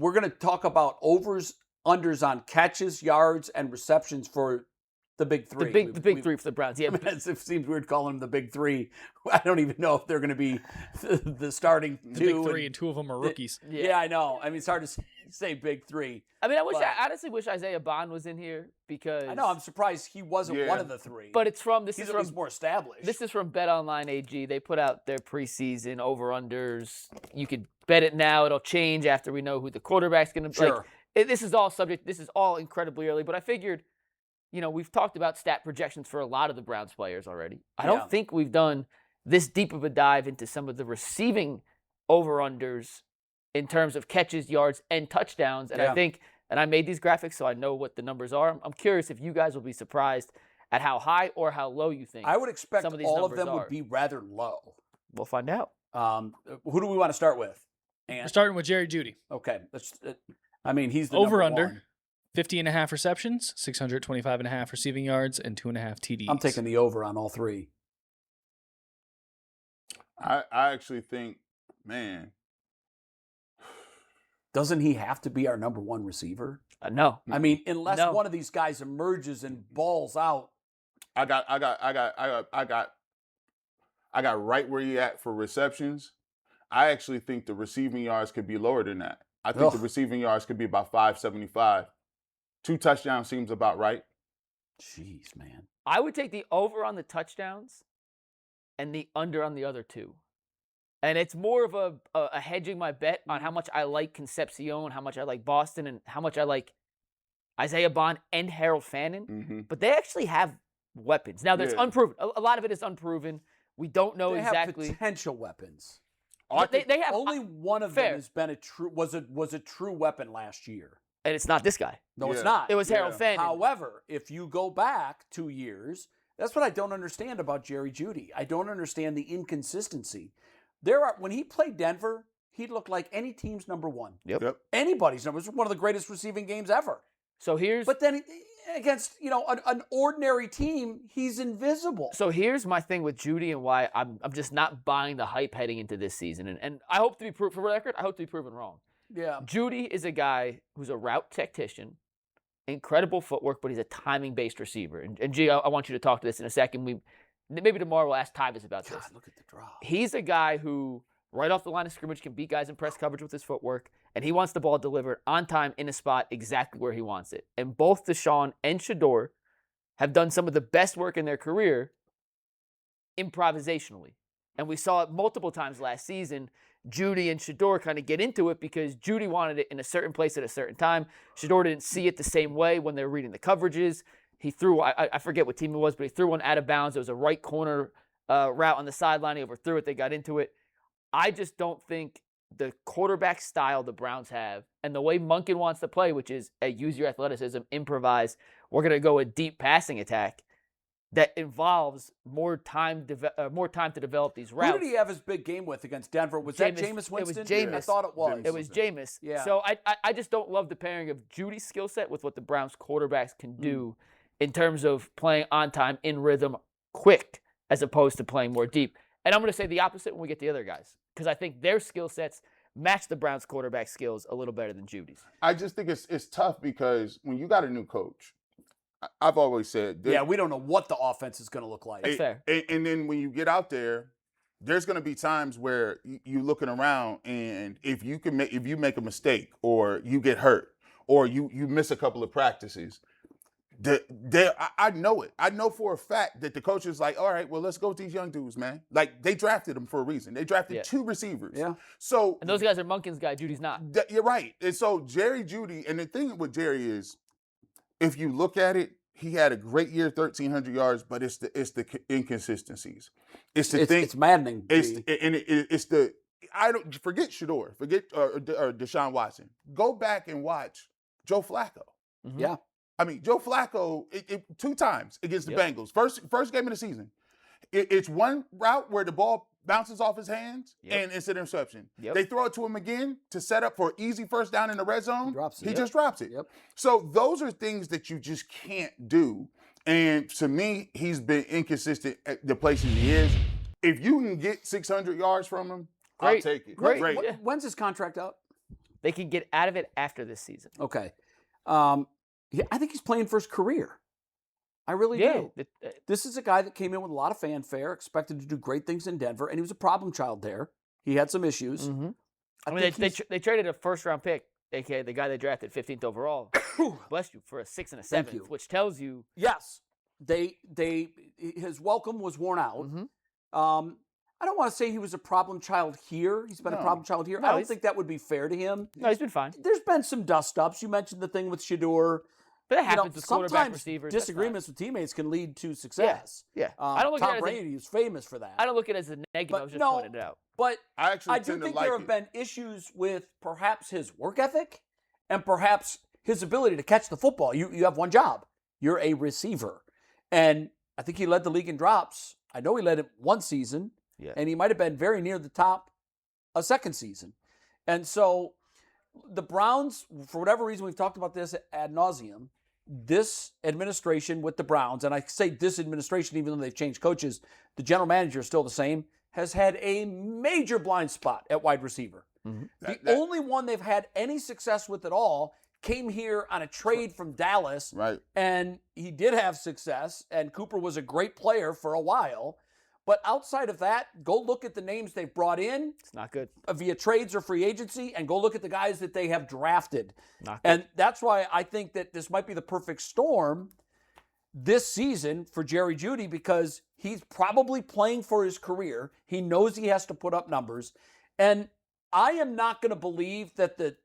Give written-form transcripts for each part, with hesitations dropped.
we're going to talk about overs, unders on catches, yards, and receptions for the big three. The big three for the Browns. Yeah, I mean, it seems weird calling them the big three. I don't even know if they're going to be the starting The two. big three and two of them are rookies. Yeah, I know. I mean, it's hard to say big three. I mean, I honestly wish Isaiah Bond was in here because I know. I'm surprised he wasn't one of the three. But it's from He's at least more established. This is from BetOnline AG. They put out their preseason over-unders. You could bet it now. It'll change after we know who the quarterback's going to be. Sure. This is all subject. This is all incredibly early. But I figured, we've talked about stat projections for a lot of the Browns players already. I don't think we've done this deep of a dive into some of the receiving over-unders in terms of catches, yards, and touchdowns. And I think, and I made these graphics so I know what the numbers are. I'm curious if you guys will be surprised at how high or how low you think. I would expect some of these all of them numbers would be rather low. We'll find out. Who do we want to start with? We're starting with Jerry Jeudy. Okay. He's the over-under. 50.5 receptions, 625.5 receiving yards, and 2.5 TDs. I'm taking the over on all three. I actually think, man. Doesn't he have to be our number one receiver? No. I mean, unless one of these guys emerges and balls out. I got right where you at for receptions. I actually think the receiving yards could be lower than that. I think the receiving yards could be about 575. 2 touchdowns seems about right. Jeez, man. I would take the over on the touchdowns and the under on the other 2. And it's more of a hedging my bet on how much I like Concepcion, how much I like Boston, and how much I like Isaiah Bond and Harold Fannin. Mm-hmm. But they actually have weapons. Now, that's unproven. A lot of it is unproven. We don't know exactly. They have potential weapons. But they have only one of them has been was a true weapon last year. And it's not this guy. No, it's not. It was Harold Fannin. However, if you go back 2 years, that's what I don't understand about Jerry Jeudy. I don't understand the inconsistency. When he played Denver, he looked like any team's number one. Yep. Anybody's number. It was one of the greatest receiving games ever. But then against an ordinary team, he's invisible. So here's my thing with Jeudy and why I'm just not buying the hype heading into this season. And I hope to be proven, for the record, I hope to be proven wrong. Yeah. Jeudy is a guy who's a route tactician, incredible footwork, but he's a timing-based receiver. And G, I want you to talk to this in a second. Maybe tomorrow we'll ask Tyvis about this. Look at the drop. He's a guy who, right off the line of scrimmage, can beat guys in press coverage with his footwork, and he wants the ball delivered on time in a spot exactly where he wants it. And both Deshaun and Shador have done some of the best work in their career improvisationally. And we saw it multiple times last season. Jeudy and Shador kind of get into it because Jeudy wanted it in a certain place at a certain time. Shador didn't see it the same way when they were reading the coverages. He threw, I forget what team it was, but he threw one out of bounds. It was a right corner route on the sideline. He overthrew it. They got into it. I just don't think the quarterback style the Browns have and the way Monken wants to play, which is use your athleticism, improvise. We're going to go a deep passing attack that involves more time to develop these routes. Who did he have his big game with against Denver? Was that Jameis Winston? It was Jameis. I thought it was. It was Jameis. Yeah. So I just don't love the pairing of Judy's skill set with what the Browns quarterbacks can do in terms of playing on time, in rhythm, quick, as opposed to playing more deep. And I'm going to say the opposite when we get to the other guys, because I think their skill sets match the Browns quarterback skills a little better than Judy's. I just think it's tough because when you got a new coach, I've always said, we don't know what the offense is going to look like. That's fair. And then when you get out there, there's going to be times where you're looking around, and if you make a mistake, or you get hurt, or you miss a couple of practices, I know it. I know for a fact that the coach is like, all right, well, let's go with these young dudes, man. Like, they drafted them for a reason. They drafted 2 receivers. Yeah. So, and those guys are Monken's guy. Judy's not. You're right. And so Jerry Jeudy, and the thing with Jerry is, if you look at it, he had a great year, 1,300 yards, but it's the inconsistencies. It's maddening. I don't forget Shador, or Deshaun Watson. Go back and watch Joe Flacco. Mm-hmm. Yeah. I mean, Joe Flacco, 2 times against the Bengals. First game of the season. It's one route where the ball bounces off his hands, and it's an interception. Yep. They throw it to him again to set up for an easy first down in the red zone. He just drops it. Yep. So those are things that you just can't do. And to me, he's been inconsistent at the places he is. If you can get 600 yards from him, I'll take it. Great. When's his contract up? they can get out of it after this season. Okay. I think he's playing for his career. I really do. This is a guy that came in with a lot of fanfare, expected to do great things in Denver, and he was a problem child there. He had some issues. Mm-hmm. I mean, they traded a first-round pick, aka the guy they drafted 15th overall, bless you, for a 6th and a 7th, which tells you. Yes. His welcome was worn out. Mm-hmm. I don't want to say he was a problem child here. He's been a problem child here. No, I don't think that would be fair to him. No, he's been fine. There's been some dust-ups. You mentioned the thing with Shedeur. But that happens with quarterback receivers. Disagreements with teammates can lead to success. Yeah. I don't look Tom at it Brady is famous for that. I don't look at it as a negative. I was just pointing it out. But I do think there have been issues with perhaps his work ethic and perhaps his ability to catch the football. You have one job. You're a receiver. And I think he led the league in drops. I know he led it one season. Yeah. And he might have been very near the top a second season. And so the Browns, for whatever reason, we've talked about this ad nauseum, this administration with the Browns, and I say this administration even though they've changed coaches, the general manager is still the same, has had a major blind spot at wide receiver. Mm-hmm. The only one they've had any success with at all came here on a trade from Dallas. Right. And he did have success, and Cooper was a great player for a while. But outside of that, go look at the names they've brought in. It's not good. Via trades or free agency, and go look at the guys that they have drafted. Not good. And that's why I think that this might be the perfect storm this season for Jerry Jeudy, because he's probably playing for his career. He knows he has to put up numbers. And I am not going to believe that the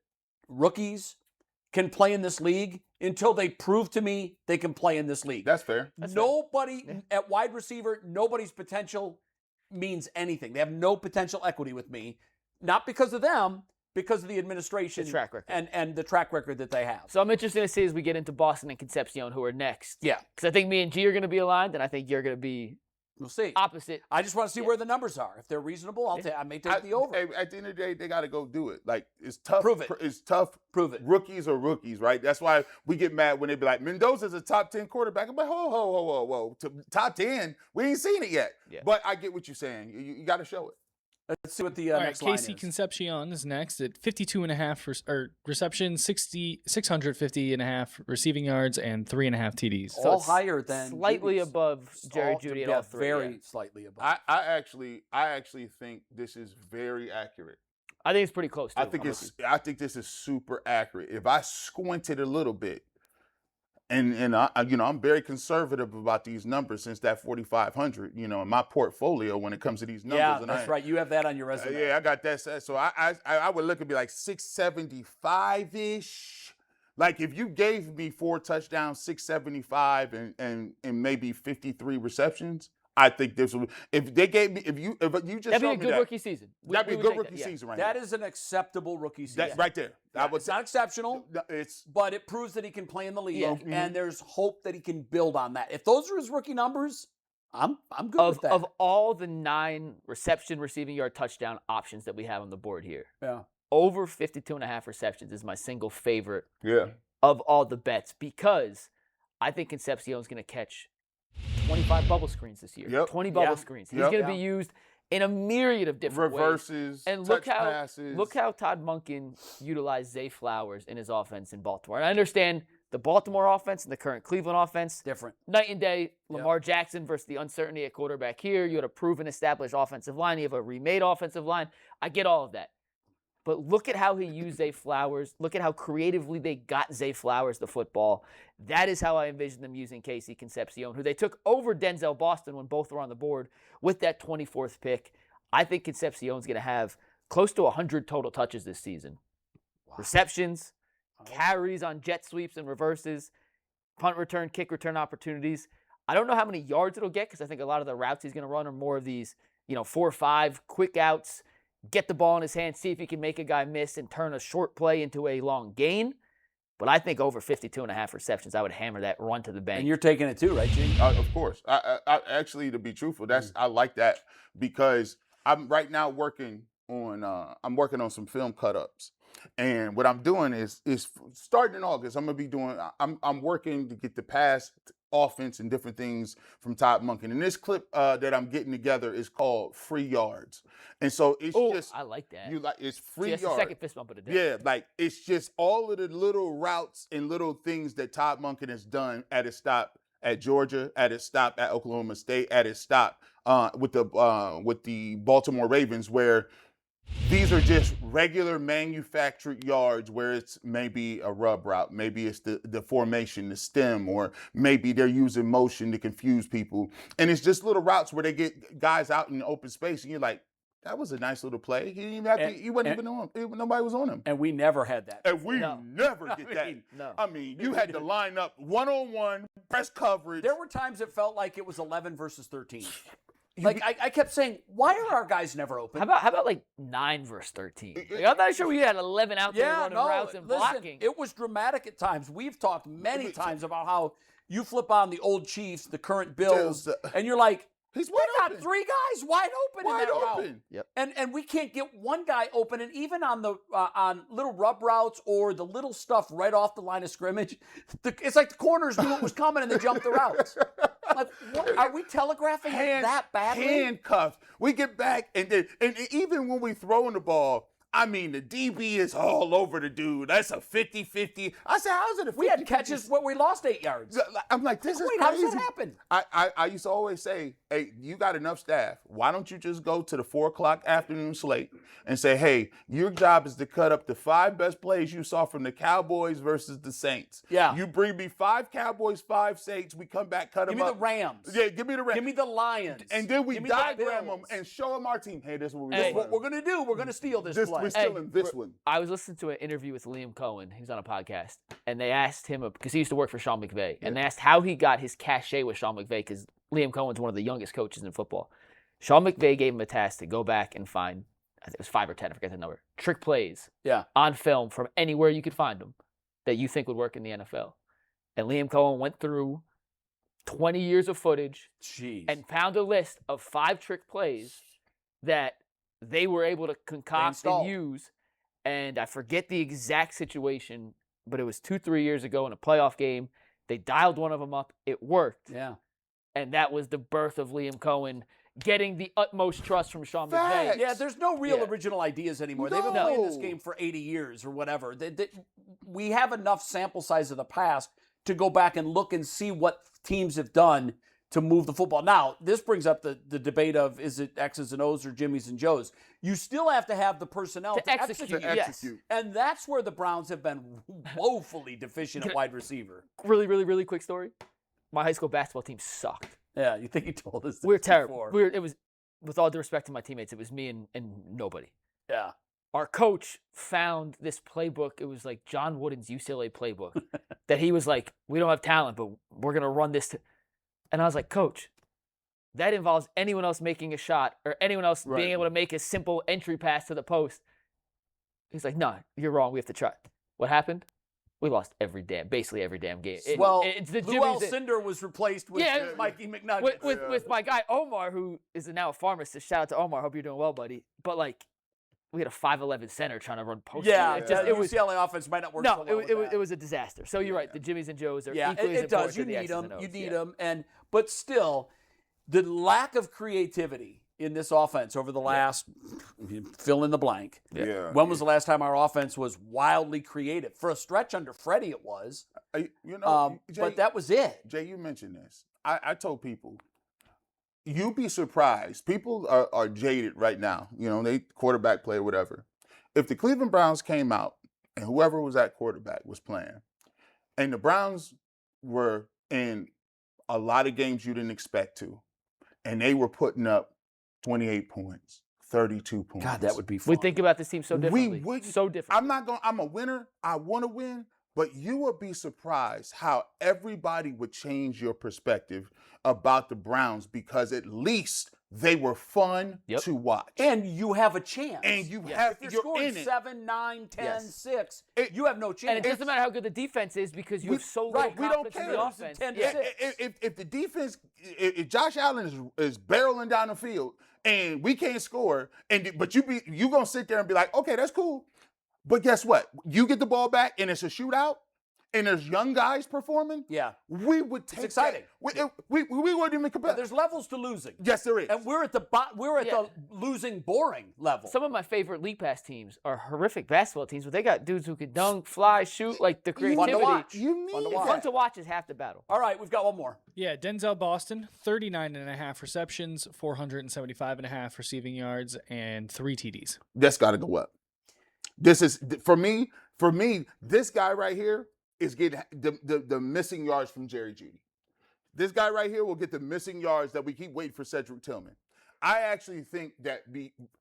rookies can play in this league until they prove to me they can play in this league. That's fair. At wide receiver, nobody's potential means anything. They have no potential equity with me. Not because of them, because of the administration The track record. and the track record that they have. So I'm interested to see as we get into Boston and Concepcion, who are next. Yeah. Because I think me and G are going to be aligned, and I think you're going to be We'll see. opposite. I just want to see where the numbers are. If they're reasonable, I may take the over. At the end of the day, they got to go do it. Like, it's tough. Prove it. It's tough. Prove it. Rookies are rookies, right? That's why we get mad when they be like, Mendoza's a top 10 quarterback. I'm like, whoa. Top 10? We ain't seen it yet. Yeah. But I get what you're saying. You got to show it. Let's see what the All right, next line Casey is. Concepcion is next at 52.5 receptions, 650.5 receiving yards, and 3.5 TDs. So All it's higher than slightly Judy's. above Jerry Jeudy at all three. Very slightly above. I actually think this is very accurate. I think it's pretty close. Too. I think this is super accurate. If I squinted a little bit, and I'm very conservative about these numbers since that 4,500, in my portfolio when it comes to these numbers. Yeah, and that's right. You have that on your resume. Yeah, I got that set. So I would look at me like 675-ish. Like if you gave me 4 touchdowns, 675, and maybe 53 receptions, I think this would. If you just that'd be showed a me good that, rookie season. That'd be a good rookie season right now. That is an acceptable rookie season. That right there. It's not exceptional, but it proves that he can play in the league, and there's hope that he can build on that. If those are his rookie numbers, I'm good with that. Of all the 9 reception, receiving yard, touchdown options that we have on the board here, over 52.5 receptions is my single favorite of all the bets, because I think Concepcion is going to catch 25 bubble screens this year. 20 bubble screens. He's going to be used in a myriad of different reverses, ways. And passes. Look how Todd Monken utilized Zay Flowers in his offense in Baltimore. And I understand the Baltimore offense and the current Cleveland offense. Different. Night and day. Lamar Jackson versus the uncertainty at quarterback here. You had a proven, established offensive line. You have a remade offensive line. I get all of that. But look at how he used Zay Flowers. Look at how creatively they got Zay Flowers the football. That is how I envision them using Casey Concepcion, who they took over Denzel Boston when both were on the board with that 24th pick. I think Concepcion's going to have close to 100 total touches this season. Wow. Receptions, carries on jet sweeps and reverses, punt return, kick return opportunities. I don't know how many yards it'll get, because I think a lot of the routes he's going to run are more of these, 4 or 5 quick outs, get the ball in his hand, see if he can make a guy miss and turn a short play into a long gain. But I think over 52.5 receptions, I would hammer that run to the bank. And you're taking it too, right, Gene? Of course. I actually, to be truthful, I like that, because I'm right now working on some film cut-ups. And what I'm doing is starting in August, I'm working to get the pass offense and different things from Todd Monken. And this clip that I'm getting together is called Free Yards. And so it's just I like that. it's See, free that's yards. the second fist bump of the day. Yeah, like it's just all of the little routes and little things that Todd Monken has done at his stop at Georgia, at his stop at Oklahoma State, at his stop with the Baltimore Ravens, where these are just regular manufactured yards where it's maybe a rub route, maybe it's the formation, the stem, or maybe they're using motion to confuse people. And it's just little routes where they get guys out in the open space, and you're like, that was a nice little play. He didn't even have to, he wasn't even on him. Nobody was on him. And we never had that. And we No. never get that. No. I mean, you had to line up one-on-one, press coverage. There were times it felt like it was 11 versus 13. Like I kept saying, why are our guys never open? How about like 9 versus 13? Like, I'm not sure we had 11 out there running routes and listen, blocking. it was dramatic at times. We've talked many times about how you flip on the old Chiefs, the current Bills, and you're like, he's we wide got open. 3 guys wide open Wide in that open. route. Yep. And we can't get one guy open, and even on the on little rub routes or the little stuff right off the line of scrimmage, it's like the corners knew it was coming and they jumped the routes. Like, what, are we telegraphing it that badly? Handcuffed. We get back, and even when we throwing the ball, I mean, the DB is all over the dude. That's a 50-50. I said, how's it a 50-50? We had catches where we lost 8 yards. I'm like, this is Wait, crazy. how does that happen? I used to always say, hey, you got enough staff. Why don't you just go to the 4 o'clock afternoon slate and say, hey, your job is to cut up the 5 best plays you saw from the Cowboys versus the Saints. Yeah. You bring me 5 Cowboys, 5 Saints. We come back, cut Give them me up. the Rams. Yeah, give me the Rams. Give me the Lions. And then we Give me the diagram them Bills. and show them our team. Hey, this is what we're This is doing. what we're going to do. We're going to steal this play. We're stealing this one. I was listening to an interview with Liam Cohen. He was on a podcast, and they asked him, because he used to work for Sean McVay, and they asked how he got his cachet with Sean McVay, because Liam Cohen's one of the youngest coaches in football. Sean McVay gave him a task to go back and find, I think it was 5 or 10, I forget the number, trick plays on film from anywhere you could find them that you think would work in the NFL. And Liam Cohen went through 20 years of footage and found a list of 5 trick plays that they were able to concoct and use. And I forget the exact situation, but it was 2-3 years ago in a playoff game. They dialed one of them up. It worked. Yeah. And that was the birth of Liam Cohen getting the utmost trust from Sean McVay. Yeah, there's no real original ideas anymore. They've been No. playing this game for 80 years or whatever. We have enough sample size of the past to go back and look and see what teams have done to move the football. Now, this brings up the debate of, is it X's and O's or Jimmy's and Joe's? You still have to have the personnel to execute. Yes. And that's where the Browns have been woefully deficient at wide receiver. Really, really, really quick story. My high school basketball team sucked. Yeah, you think he told us this We were terrible. before. It was, with all due respect to my teammates, it was me and nobody. Yeah. Our coach found this playbook. It was like John Wooden's UCLA playbook that he was like, we don't have talent, but we're going to run this. And I was like, Coach, that involves anyone else making a shot or anyone else being able to make a simple entry pass to the post. He's like, no, you're wrong. We have to try. What happened? We lost basically every damn game. It's the Llewellyn Jimmy's- Cinder was replaced with Mikey McNuggets. with my guy Omar, who is now a pharmacist. Shout out to Omar. Hope you're doing well, buddy. But like, we had a 5'11" center trying to run post. It was UCLA offense might not work. No, so well it was a disaster. So you're right. The Jimmys and Joes are equally as it important does. to You the need X's them. and O's. You need them, but still, the lack of creativity in this offense over the last fill in the blank. Yeah. When was the last time our offense was wildly creative? For a stretch under Freddie, it was. Jay, But that was it. Jay, you mentioned this. I told people, you'd be surprised. People are jaded right now. You know, they quarterback play, whatever. If the Cleveland Browns came out and whoever was at quarterback was playing, and the Browns were in a lot of games you didn't expect to, and they were putting up 28 points, 32 points. God, that would be fun. We think about this team so differently. We would. So different. I'm a winner. I want to win. But you would be surprised how everybody would change your perspective about the Browns because at least they were fun to watch. And you have a chance. And you If have you're you're scoring in it. 7, 9, 10, Yes. 6, you have no chance. And it doesn't matter how good the defense is because you have so little right, we don't confidence in care. the It's offense. 10 to Yeah. 6. If the defense, if Josh Allen is barreling down the field and we can't score, but you gonna sit there and be like, okay, that's cool. But guess what? You get the ball back and it's a shootout. and there's young guys performing, Yeah. we would take exciting. that. We wouldn't even compare. But there's levels to losing. Yes, there is. And we're at the the losing boring level. Some of my favorite League Pass teams are horrific basketball teams, but they got dudes who can dunk, fly, shoot, like the creativity. Fun to watch. You Fun to need watch. Fun to watch is half the battle. All right, we've got one more. Yeah, Denzel Boston, 39.5 receptions, 475.5 receiving yards, and 3 TDs. That's got to go up. This is for me. This guy right here is getting the missing yards from Jerry Jeudy. This guy right here will get the missing yards that we keep waiting for Cedric Tillman. I actually think that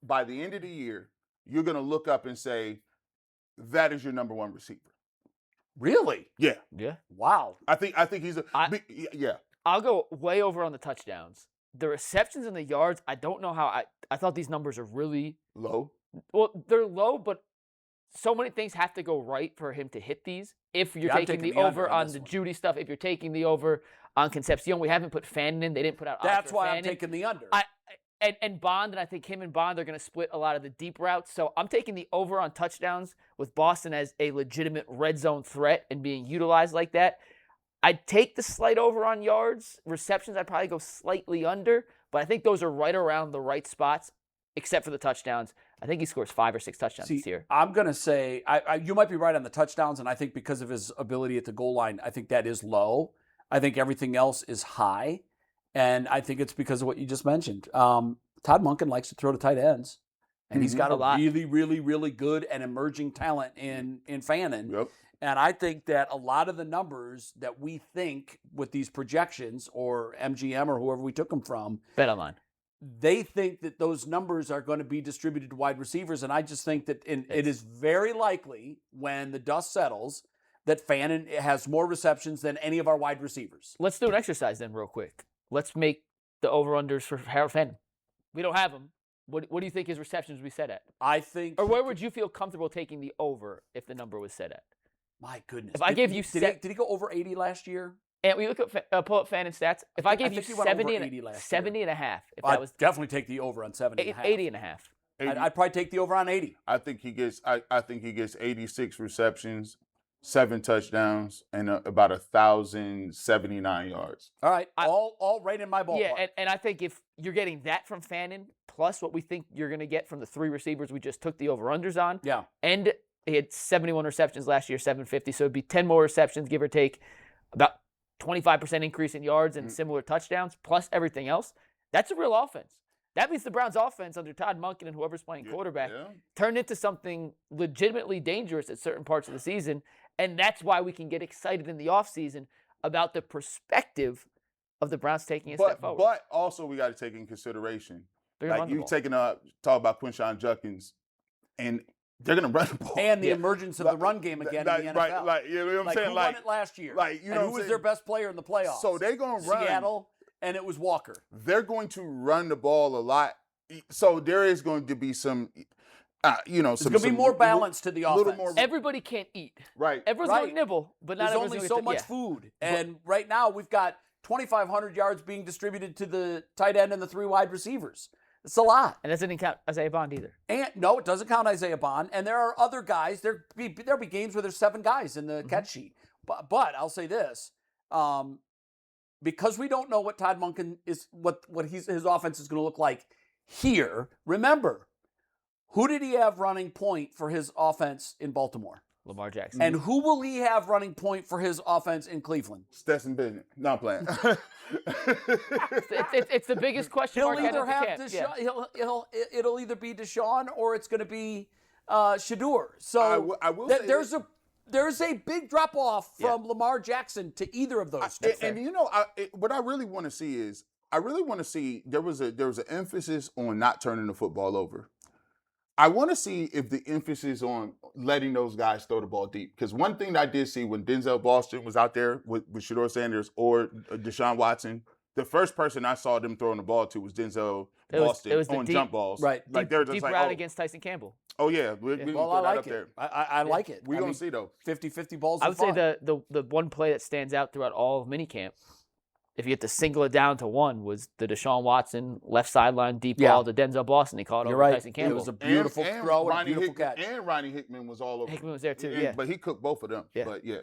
by the end of the year, you're going to look up and say, that is your number one receiver. Really? Yeah. Yeah. Wow. I think he's yeah. I'll go way over on the touchdowns. The receptions and the yards, I don't know how I thought these numbers are really Low. well, they're low, but so many things have to go right for him to hit these. If you're Yeah, I'm taking the taking the under over on on this the one. Jeudy stuff, if you're taking the over on Concepcion, we haven't put Fannin in. They didn't put out odds That's for why I'm Fannin. taking the under. And Bond, and I think him and Bond are going to split a lot of the deep routes. So I'm taking the over on touchdowns with Boston as a legitimate red zone threat and being utilized like that. I'd take the slight over on yards. Receptions, I'd probably go slightly under. But I think those are right around the right spots, except for the touchdowns. I think he scores 5 or 6 touchdowns this year. I'm going to say, you might be right on the touchdowns, and I think because of his ability at the goal line, I think that is low. I think everything else is high, and I think it's because of what you just mentioned. Todd Monken likes to throw to tight ends, and he's got A a lot. really, really, really good and emerging talent in Fannin. Yep. And I think that a lot of the numbers that we think with these projections or MGM or whoever we took them from, Bet online. they think that those numbers are going to be distributed to wide receivers. And I just think that it is very likely when the dust settles that Fannin has more receptions than any of our wide receivers. Let's do an exercise then real quick. Let's make the over-unders for Harold Fannin. We don't have him. What do you think his receptions would be set at? I think. Or where would you feel comfortable taking the over if the number was set at? My goodness. If I gave you did he go over 80 last year? And we look at pull up Fannin stats. If I gave you think he went over 70 80 last year. 70 and a half, if that I'd was definitely take the over on 70 and a half. 80 and a half. I'd probably take the over on 80. I think he gets. I think he gets 86 receptions, 7 touchdowns, and about 1,079 yards. All right, all right in my ballpark. Yeah, and I think if you're getting that from Fannin, plus what we think you're going to get from the 3 receivers we just took the over-unders on, Yeah. and he had 71 receptions last year, 750, so it'd be 10 more receptions, give or take, about 25% increase in yards and similar touchdowns, plus everything else. That's a real offense. That means the Browns' offense under Todd Monken and whoever's playing quarterback turned into something legitimately dangerous at certain parts of the season, and that's why we can get excited in the offseason about the perspective of the Browns taking a step forward. But also we got to take in consideration, They're gonna like run the you ball. taking talk about Quinshon Judkins, and they're gonna run the ball. And the emergence of the run game again in the NFL. Right, like you know what I'm saying? Who Like won it last year? like, you know and what who I'm was saying? their best player in the playoffs? So they're gonna run. Seattle, and it was Walker. They're going to run the ball a lot. So there is going to be some, There's going to be more balance to the offense. Everybody can't eat. Right. Everyone's Right. going to nibble, but not There's everyone's only gonna so much food. And right now we've got 2,500 yards being distributed to the tight end and the 3 wide receivers. It's a lot. And that doesn't count Isaiah Bond either. And no, it doesn't count Isaiah Bond. And there are other guys. There'll be games where there's 7 guys in the catch sheet. But I'll say this. Because we don't know what Todd Monken is, what his offense is going to look like here. Remember, who did he have running point for his offense in Baltimore? Lamar Jackson. And who will he have running point for his offense in Cleveland? Stetson Bennett. No, I'm playing. It's the biggest question He'll mark out either of the have camp. Deshaun. It'll either be Deshaun or it's going to be Shador. So I will say there's a big drop off from Lamar Jackson to either of those. and you know, what I really want to see is there was an emphasis on not turning the football over. I want to see if the emphasis on letting those guys throw the ball deep. Because one thing that I did see when Denzel Boston was out there with Shador Sanders or Deshaun Watson, the first person I saw them throwing the ball to was Denzel Boston it was the on deep- jump balls. Right. Like they're just Deep like, route against Tyson Campbell. oh yeah, we can Well, throw I that like up it. there. I like it. We're going to see though. 50-50 balls. I would say the one play that stands out throughout all of minicamp, if you had to single it down to one, was the Deshaun Watson left sideline deep ball to Denzel Boston. He called You're over right. Tyson Campbell. It was a beautiful throw and a Ronnie beautiful catch. And Ronnie Hickman was all over. Hickman was there too, And- yeah. But he cooked both of them. Yeah. But yeah.